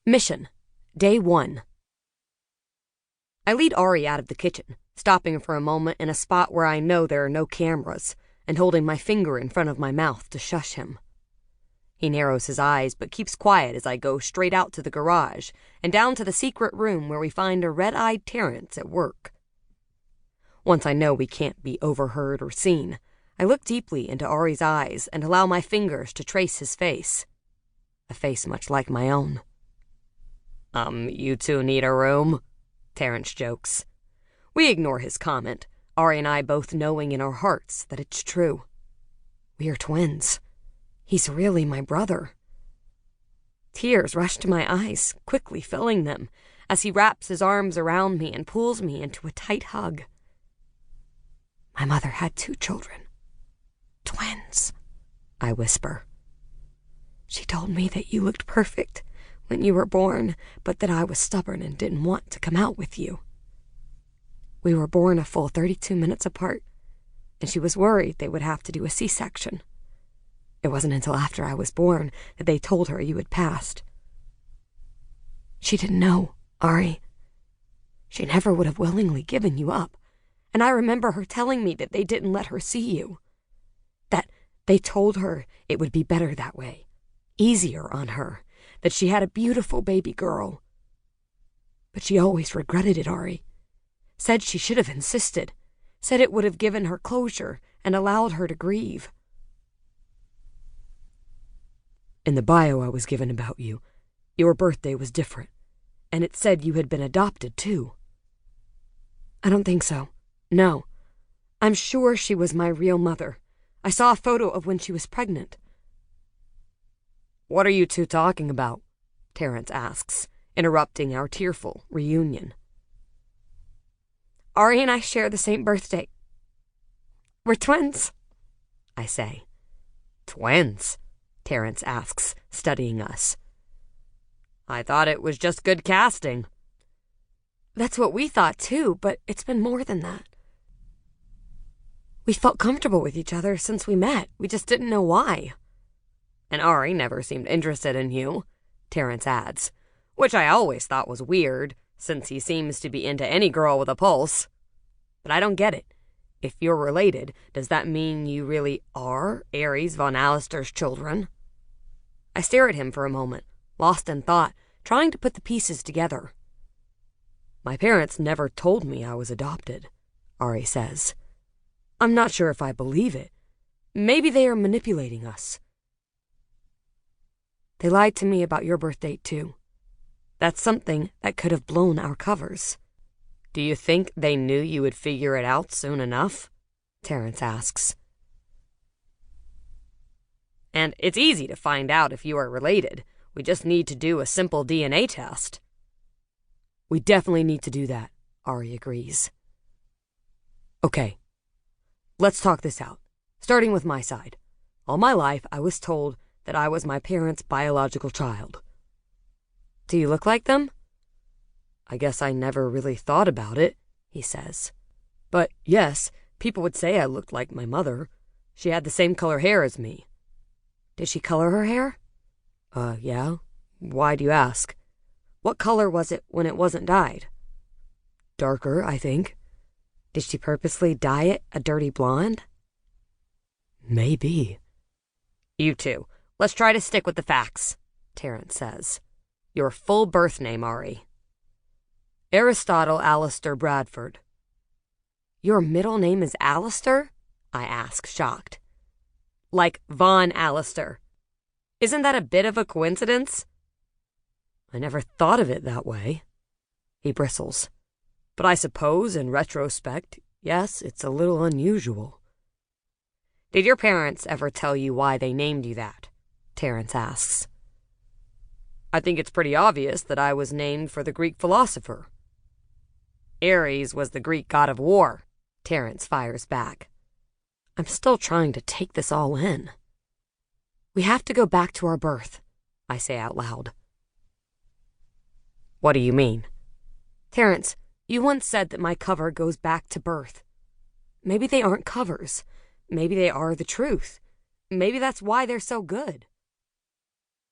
Mission, Day 1. I lead Ari out of the kitchen, stopping for a moment in a spot where I know there are no cameras, and holding my finger in front of my mouth to shush him. He narrows his eyes but keeps quiet as I go straight out to the garage and down to the secret room where we find a red-eyed Terrence at work. Once I know we can't be overheard or seen, I look deeply into Ari's eyes and allow my fingers to trace his face. A face much like my own. You two need a room? Terrence jokes. We ignore his comment, Ari and I both knowing in our hearts that it's true. We are twins. He's really my brother. Tears rush to my eyes, quickly filling them, as he wraps his arms around me and pulls me into a tight hug. My mother had 2 children. Twins, I whisper. She told me that you looked perfect when you were born, but that I was stubborn and didn't want to come out with you. We were born a full 32 minutes apart, and she was worried they would have to do a C-section. It wasn't until after I was born that they told her you had passed. She didn't know, Ari. She never would have willingly given you up, and I remember her telling me that they didn't let her see you. That they told her it would be better that way, easier on her, that she had a beautiful baby girl. But she always regretted it, Ari. Said she should have insisted. Said it would have given her closure and allowed her to grieve. In the bio I was given about you, your birthday was different, and it said you had been adopted, too. I don't think so. No. I'm sure she was my real mother. I saw a photo of when she was pregnant. What are you two talking about? Terrence asks, interrupting our tearful reunion. Ari and I share the same birthday. We're twins, I say. Twins? Terrence asks, studying us. I thought it was just good casting. That's what we thought too, but it's been more than that. We felt comfortable with each other since we met. We just didn't know why. And Ari never seemed interested in you, Terrence adds, which I always thought was weird, since he seems to be into any girl with a pulse. But I don't get it. If you're related, does that mean you really are Ares Von Allister's children? I stare at him for a moment, lost in thought, trying to put the pieces together. My parents never told me I was adopted, Ari says. I'm not sure if I believe it. Maybe they are manipulating us. They lied to me about your birth date, too. That's something that could have blown our covers. Do you think they knew you would figure it out soon enough? Terrence asks. And it's easy to find out if you are related. We just need to do a simple DNA test. We definitely need to do that, Ari agrees. Okay, let's talk this out, starting with my side. All my life, I was told that I was my parents' biological child. Do you look like them? I guess I never really thought about it, he says. But yes, people would say I looked like my mother. She had the same color hair as me. Did she color her hair? Yeah. Why do you ask? What color was it when it wasn't dyed? Darker, I think. Did she purposely dye it a dirty blonde? Maybe. You two, let's try to stick with the facts, Terrence says. Your full birth name, Ari. Aristotle Allister Bradford. Your middle name is Allister? I ask, shocked. Like Von Allister. Isn't that a bit of a coincidence? I never thought of it that way. He bristles. But I suppose, in retrospect, yes, it's a little unusual. Did your parents ever tell you why they named you that? Terrence asks. I think it's pretty obvious that I was named for the Greek philosopher. Ares was the Greek god of war, Terrence fires back. I'm still trying to take this all in. We have to go back to our birth, I say out loud. What do you mean? Terrence, you once said that my cover goes back to birth. Maybe they aren't covers. Maybe they are the truth. Maybe that's why they're so good.